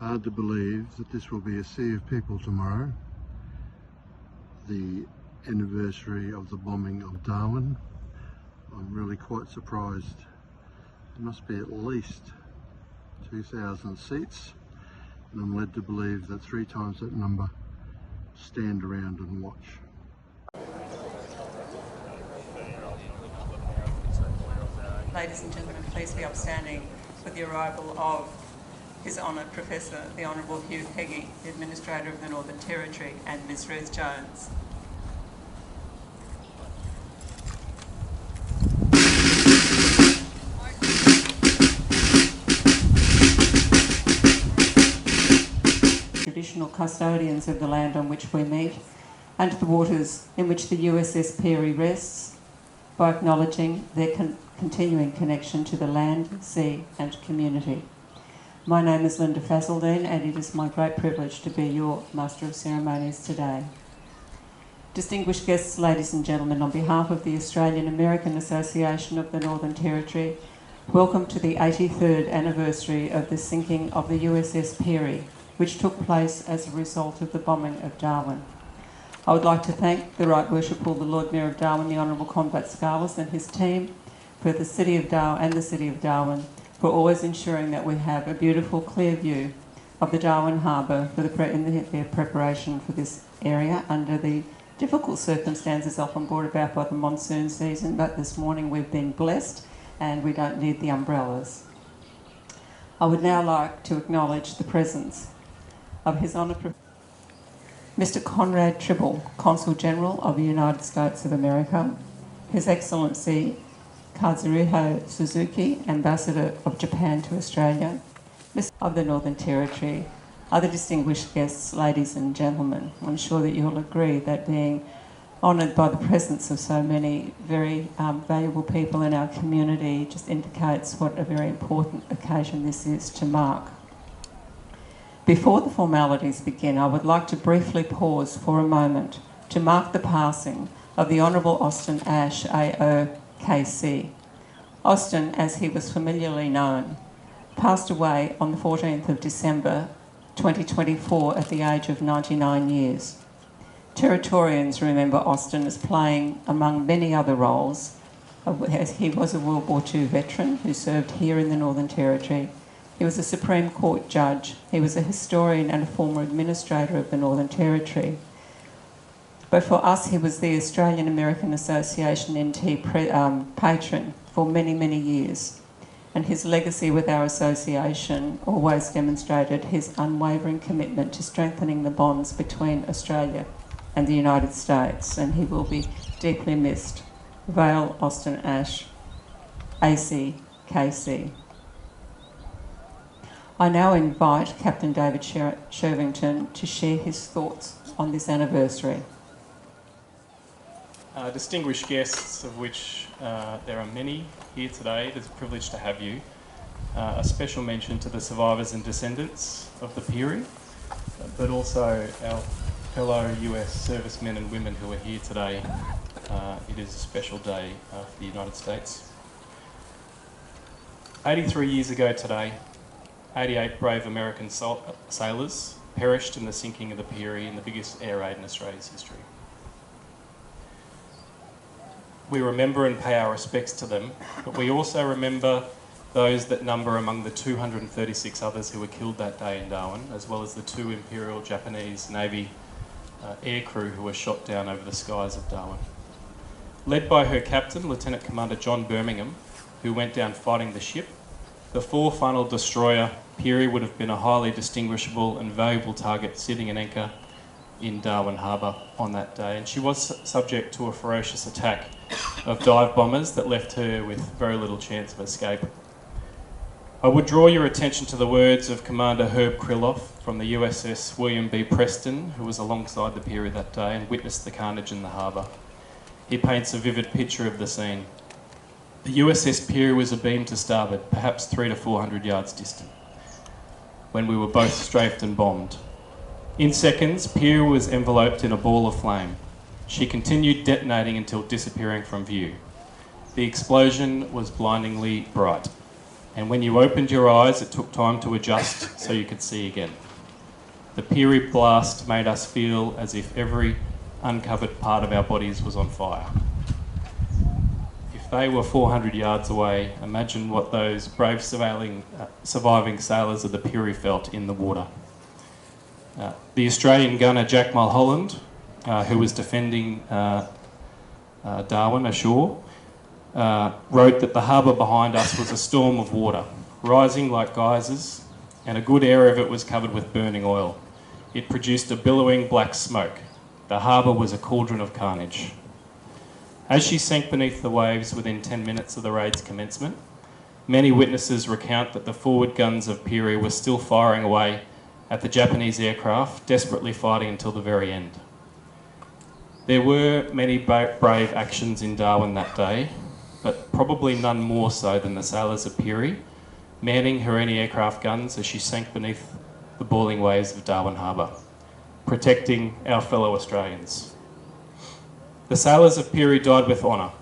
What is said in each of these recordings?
Hard to believe that this will be a sea of people tomorrow. The anniversary of the bombing of Darwin. I'm really quite surprised. There must be at least 2,000 seats, and I'm led to believe that 3 times that number stand around and watch. Ladies and gentlemen, please be upstanding for the arrival of His Honoured Professor, the Honourable Hugh Peggy, the Administrator of the Northern Territory, and Ms Ruth Jones. Traditional custodians of the land on which we meet, and the waters in which the USS Peary rests, by acknowledging their continuing connection to the land, sea and community. My name is Linda Fazeldine, and it is my great privilege to be your Master of Ceremonies today. Distinguished guests, ladies and gentlemen, on behalf of the Australian American Association of the Northern Territory, welcome to the 83rd anniversary of the sinking of the USS Peary, which took place as a result of the bombing of Darwin. I would like to thank the Right Worshipful the Lord Mayor of Darwin, the Honourable Combat Scalas, and his team for the City of Darwin for always ensuring that we have a beautiful, clear view of the Darwin Harbour for their preparation for this area under the difficult circumstances often brought about by the monsoon season. But this morning we've been blessed and we don't need the umbrellas. I would now like to acknowledge the presence of His Honour Mr. Conrad Tribble, Consul General of the United States of America, His Excellency Kazuhiro Suzuki, Ambassador of Japan to Australia, Mr. of the Northern Territory, other distinguished guests, ladies and gentlemen. I'm sure that you'll agree that being honoured by the presence of so many very valuable people in our community just indicates what a very important occasion this is to mark. Before the formalities begin, I would like to briefly pause for a moment to mark the passing of the Honourable Austin Ash, AOKC. Austin, as he was familiarly known, passed away on the 14th of December 2024 at the age of 99 years. Territorians remember Austin as playing, among many other roles, as he was a World War II veteran who served here in the Northern Territory. He was a Supreme Court judge. He was a historian and a former administrator of the Northern Territory. But for us, he was the Australian American Association NT patron for many, many years. And his legacy with our association always demonstrated his unwavering commitment to strengthening the bonds between Australia and the United States. And he will be deeply missed. Vale Austin Ash, ACKC. I now invite Captain David Shervington to share his thoughts on this anniversary. Distinguished guests, of which there are many here today, it is a privilege to have you. A special mention to the survivors and descendants of the Peary, but also our fellow U.S. servicemen and women who are here today. It is a special day for the United States. 83 years ago today, 88 brave American sailors perished in the sinking of the Peary in the biggest air raid in Australia's history. We remember and pay our respects to them, but we also remember those that number among the 236 others who were killed that day in Darwin, as well as the 2 Imperial Japanese Navy aircrew who were shot down over the skies of Darwin. Led by her captain, Lieutenant Commander John Birmingham, who went down fighting the ship, the 4-funnel destroyer Peary would have been a highly distinguishable and valuable target sitting an anchor in Darwin Harbour on that day, and she was subject to a ferocious attack of dive bombers that left her with very little chance of escape. I would draw your attention to the words of Commander Herb Krylov from the U.S.S. William B. Preston, who was alongside the Peary that day and witnessed the carnage in the harbour. He paints a vivid picture of the scene. The USS Peary was abeam to starboard, perhaps 300 to 400 yards distant, when we were both strafed and bombed. In seconds, Peary was enveloped in a ball of flame. She continued detonating until disappearing from view. The explosion was blindingly bright. and when you opened your eyes, it took time to adjust so you could see again. The Peary blast made us feel as if every uncovered part of our bodies was on fire. If they were 400 yards away, imagine what those brave surviving sailors of the Peary felt in the water. The Australian gunner Jack Mulholland, who was defending Darwin ashore, wrote that the harbour behind us was a storm of water, rising like geysers, and a good area of it was covered with burning oil. It produced a billowing black smoke. The harbour was a cauldron of carnage. As she sank beneath the waves within 10 minutes of the raid's commencement, many witnesses recount that the forward guns of Peary were still firing away at the Japanese aircraft, desperately fighting until the very end. There were many brave actions in Darwin that day, but probably none more so than the sailors of Peary, manning her anti-aircraft guns as she sank beneath the boiling waves of Darwin Harbour, protecting our fellow Australians. The sailors of Peary died with honour,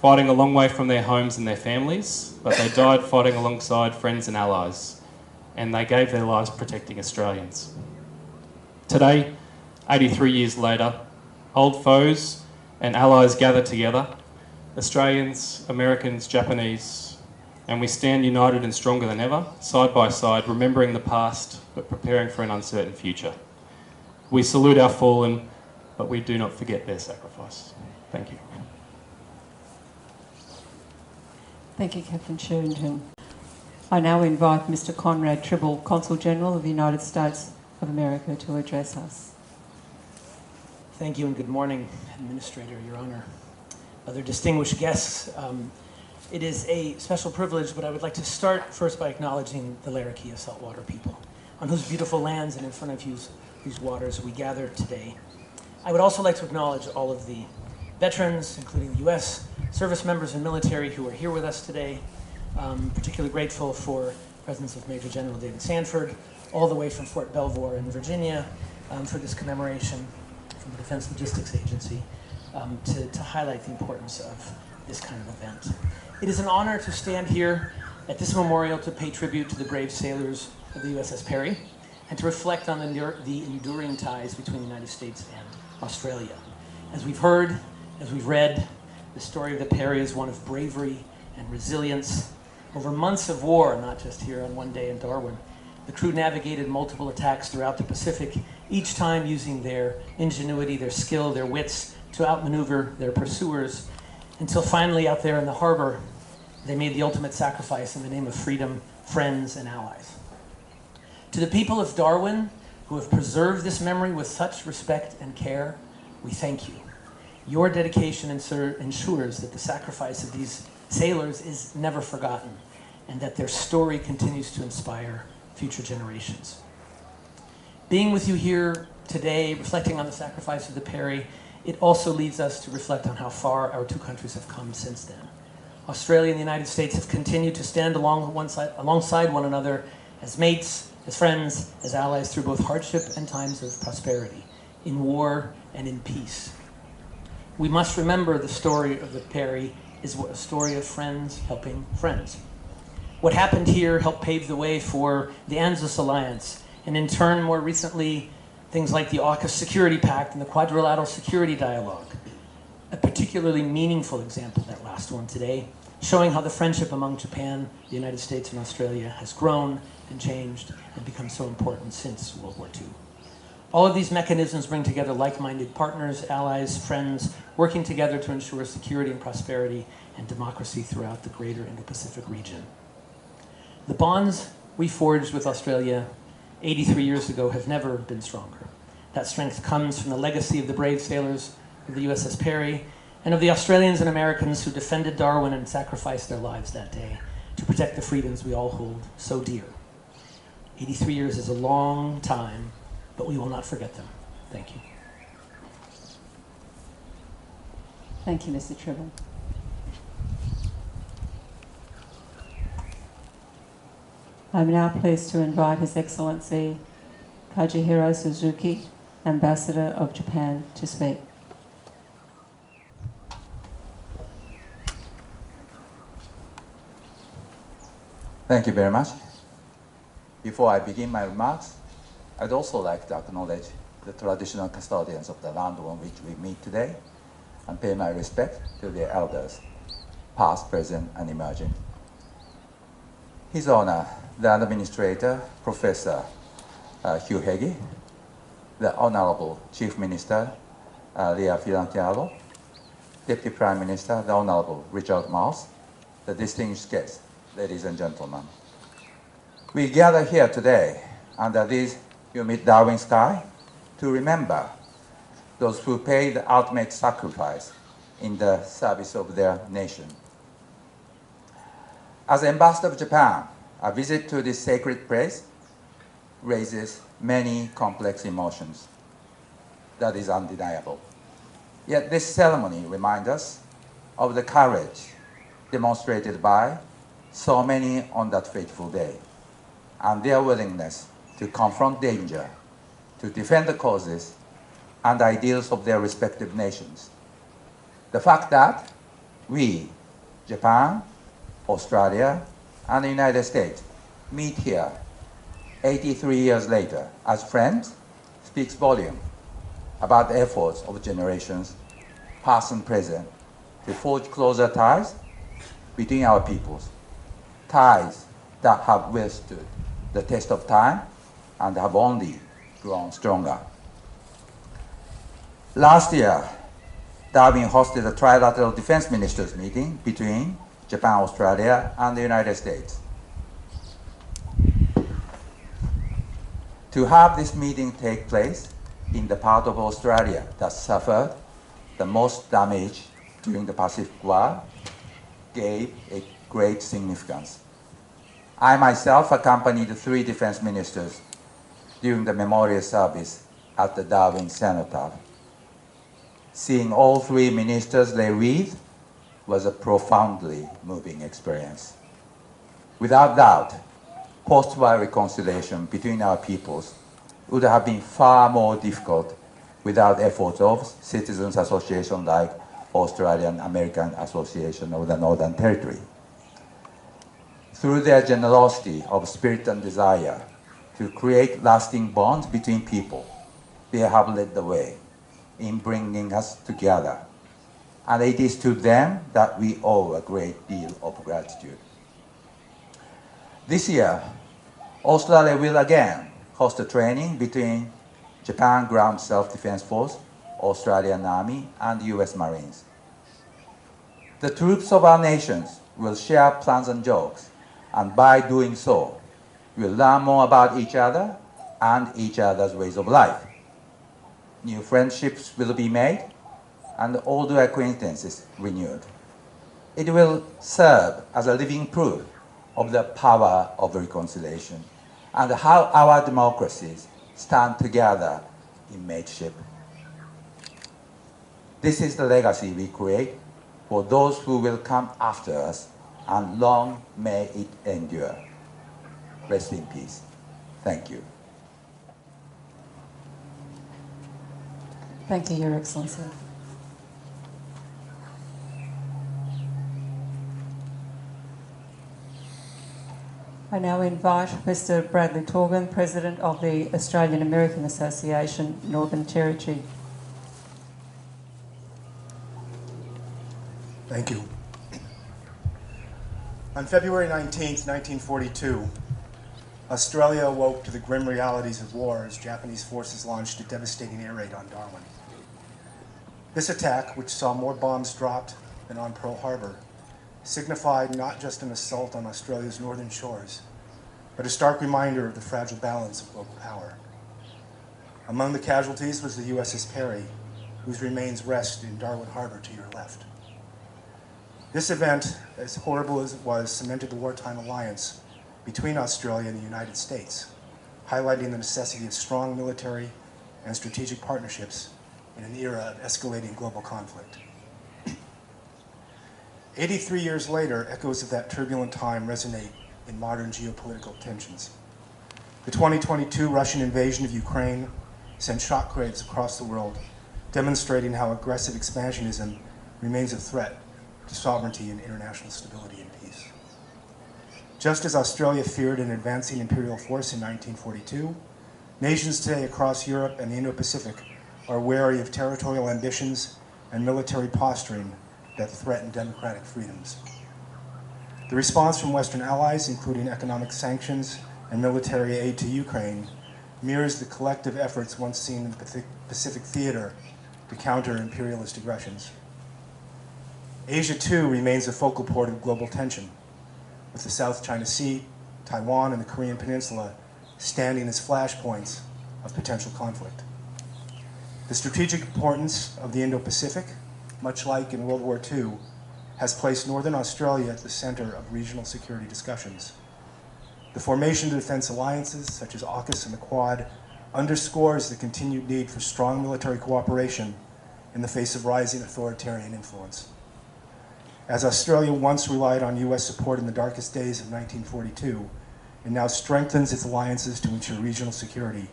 fighting a long way from their homes and their families, but they died fighting alongside friends and allies, and they gave their lives protecting Australians. Today, 83 years later, old foes and allies gather together, Australians, Americans, Japanese, and we stand united and stronger than ever, side by side, remembering the past, but preparing for an uncertain future. We salute our fallen, but we do not forget their sacrifice. Thank you. Thank you, Captain Sherrington. I now invite Mr. Conrad Tribble, Consul General of the United States of America, to address us. Thank you and good morning, Administrator, Your Honor, other distinguished guests. It is a special privilege, but I would like to start first by acknowledging the Larrakia saltwater people, on whose beautiful lands and in front of whose waters we gather today. I would also like to acknowledge all of the veterans, including the U.S. service members and military who are here with us today. Particularly grateful for the presence of Major General David Sanford, all the way from Fort Belvoir in Virginia, for this commemoration from the Defense Logistics Agency, to highlight the importance of this kind of event. It is an honor to stand here at this memorial to pay tribute to the brave sailors of the U.S.S. Peary and to reflect on the enduring ties between the United States and Australia. As we've heard, as we've read, the story of the Peary is one of bravery and resilience. Over months of war, not just here on one day in Darwin, the crew navigated multiple attacks throughout the Pacific, each time using their ingenuity, their skill, their wits to outmaneuver their pursuers, until finally out there in the harbor, they made the ultimate sacrifice in the name of freedom, friends, and allies. To the people of Darwin, who have preserved this memory with such respect and care, we thank you. Your dedication ensures that the sacrifice of these sailors is never forgotten, and that their story continues to inspire future generations. Being with you here today, reflecting on the sacrifice of the Peary, it also leads us to reflect on how far our two countries have come since then. Australia and the United States have continued to stand alongside one another as mates, as friends, as allies through both hardship and times of prosperity, in war and in peace. We must remember the story of the Peary is a story of friends helping friends. What happened here helped pave the way for the ANZUS Alliance, and in turn, more recently, things like the AUKUS Security Pact and the Quadrilateral Security Dialogue. A particularly meaningful example, that last one today, showing how the friendship among Japan, the United States, and Australia has grown and changed and become so important since World War II. All of these mechanisms bring together like-minded partners, allies, friends, working together to ensure security and prosperity and democracy throughout the greater Indo-Pacific region. The bonds we forged with Australia 83 years ago have never been stronger. That strength comes from the legacy of the brave sailors of the U.S.S. Peary and of the Australians and Americans who defended Darwin and sacrificed their lives that day to protect the freedoms we all hold so dear. 83 years is a long time, but we will not forget them. Thank you. Thank you, Mr. Tribble. I'm now pleased to invite His Excellency Kajihiro Suzuki, Ambassador of Japan, to speak. Thank you very much. Before I begin my remarks, I'd also like to acknowledge the traditional custodians of the land on which we meet today and pay my respect to their elders, past, present, and emerging. His Honor, the Administrator, Professor Hugh Heggie, the Honorable Chief Minister Leah Fidanchiaro, Deputy Prime Minister, the Honorable Richard Marles, the distinguished guests, ladies and gentlemen. We gather here today under this humid Darwin sky to remember those who paid the ultimate sacrifice in the service of their nation. As Ambassador of Japan, a visit to this sacred place raises many complex emotions. That is undeniable. Yet this ceremony reminds us of the courage demonstrated by so many on that fateful day, and their willingness to confront danger, to defend the causes and ideals of their respective nations. The fact that we, Japan, Australia, and the United States, meet here 83 years later as friends speaks volume about the efforts of generations, past and present, to forge closer ties between our peoples, ties that have withstood the test of time and have only grown stronger. Last year, Darwin hosted a trilateral defense ministers meeting between Japan, Australia, and the United States. To have this meeting take place in the part of Australia that suffered the most damage during the Pacific War gave a great significance. I myself accompanied 3 defense ministers during the memorial service at the Darwin Cenotaph. Seeing all 3 ministers lay wreath was a profoundly moving experience. Without doubt, post-war reconciliation between our peoples would have been far more difficult without efforts of citizens associations like Australian American Association of the Northern Territory. Through their generosity of spirit and desire to create lasting bonds between people, they have led the way in bringing us together. And it is to them that we owe a great deal of gratitude. This year, Australia will again host a training between Japan Ground Self-Defense Force, Australian Army, and U.S. Marines. The troops of our nations will share plans and jokes, and by doing so, we'll learn more about each other and each other's ways of life. New friendships will be made, and older acquaintances renewed. It will serve as a living proof of the power of reconciliation and how our democracies stand together in mateship. This is the legacy we create for those who will come after us, and long may it endure. Rest in peace. Thank you. Thank you, Your Excellency. I now invite Mr. Bradley Torgan, President of the Australian American Association, Northern Territory. Thank you. On February 19th, 1942, Australia awoke to the grim realities of war as Japanese forces launched a devastating air raid on Darwin. This attack, which saw more bombs dropped than on Pearl Harbor, signified not just an assault on Australia's northern shores, but a stark reminder of the fragile balance of global power. Among the casualties was the U.S.S. Peary, whose remains rest in Darwin Harbor to your left. This event, as horrible as it was, cemented the wartime alliance between Australia and the United States, highlighting the necessity of strong military and strategic partnerships in an era of escalating global conflict. 83 years later, echoes of that turbulent time resonate in modern geopolitical tensions. The 2022 Russian invasion of Ukraine sent shockwaves across the world, demonstrating how aggressive expansionism remains a threat to sovereignty and international stability and peace. Just as Australia feared an advancing imperial force in 1942, nations today across Europe and the Indo-Pacific are wary of territorial ambitions and military posturing that threaten democratic freedoms. The response from Western allies, including economic sanctions and military aid to Ukraine, mirrors the collective efforts once seen in the Pacific theater to counter imperialist aggressions. Asia, too, remains a focal point of global tension, with the South China Sea, Taiwan, and the Korean Peninsula standing as flashpoints of potential conflict. The strategic importance of the Indo-Pacific, much like in World War II, has placed Northern Australia at the center of regional security discussions. The formation of defense alliances, such as AUKUS and the Quad, underscores the continued need for strong military cooperation in the face of rising authoritarian influence. As Australia once relied on U.S. support in the darkest days of 1942, it now strengthens its alliances to ensure regional security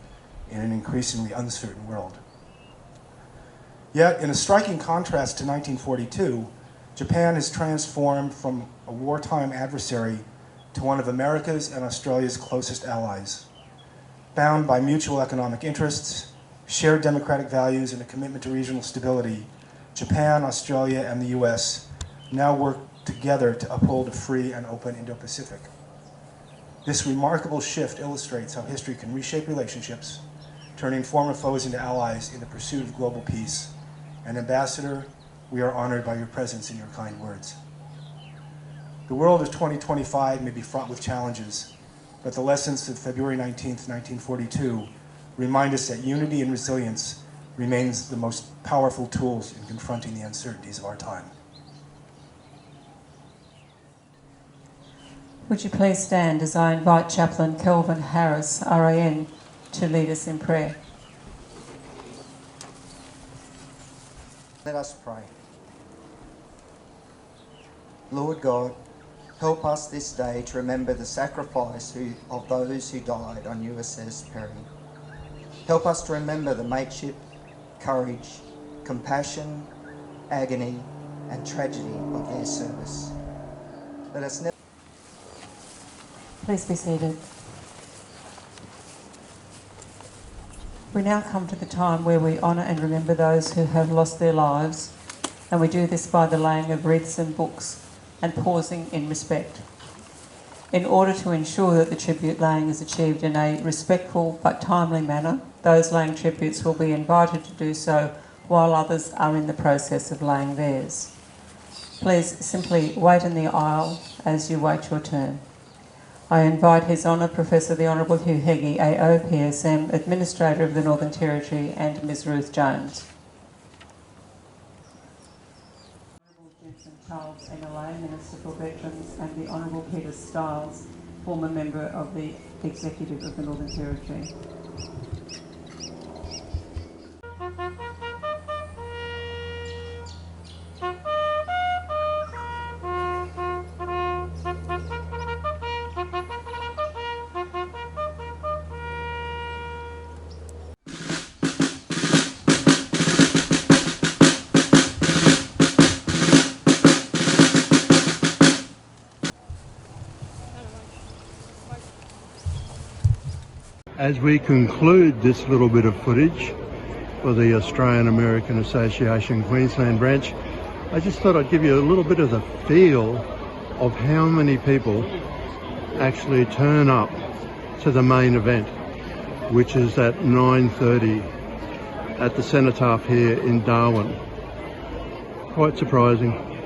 in an increasingly uncertain world. Yet, in a striking contrast to 1942, Japan has transformed from a wartime adversary to one of America's and Australia's closest allies. Bound by mutual economic interests, shared democratic values, and a commitment to regional stability, Japan, Australia, and the U.S. now work together to uphold a free and open Indo-Pacific. This remarkable shift illustrates how history can reshape relationships, turning former foes into allies in the pursuit of global peace. And Ambassador, we are honored by your presence and your kind words. The world of 2025 may be fraught with challenges, but the lessons of February 19th, 1942 remind us that unity and resilience remains the most powerful tools in confronting the uncertainties of our time. Would you please stand as I invite Chaplain Kelvin Harris, RAN, to lead us in prayer. Let us pray. Lord God, help us this day to remember the sacrifice of those who died on U.S.S. Peary. Help us to remember the mateship, courage, compassion, agony, and tragedy of their service. Let us never... Please be seated. We now come to the time where we honour and remember those who have lost their lives, and we do this by the laying of wreaths and books and pausing in respect. In order to ensure that the tribute laying is achieved in a respectful but timely manner, those laying tributes will be invited to do so while others are in the process of laying theirs. Please simply wait in the aisle as you wait your turn. I invite His Honour Professor the Honourable Hugh Heggie, AO PSM, Administrator of the Northern Territory, and Ms Ruth Jones. Honourable Jensen Charles, MLA, Minister for Veterans, and the Honourable Peter Stiles, former member of the Executive of the Northern Territory. As we conclude this little bit of footage for the Australian American Association Queensland branch, I just thought I'd give you a little bit of the feel of how many people actually turn up to the main event, which is at 9:30 at the Cenotaph here in Darwin. Quite surprising.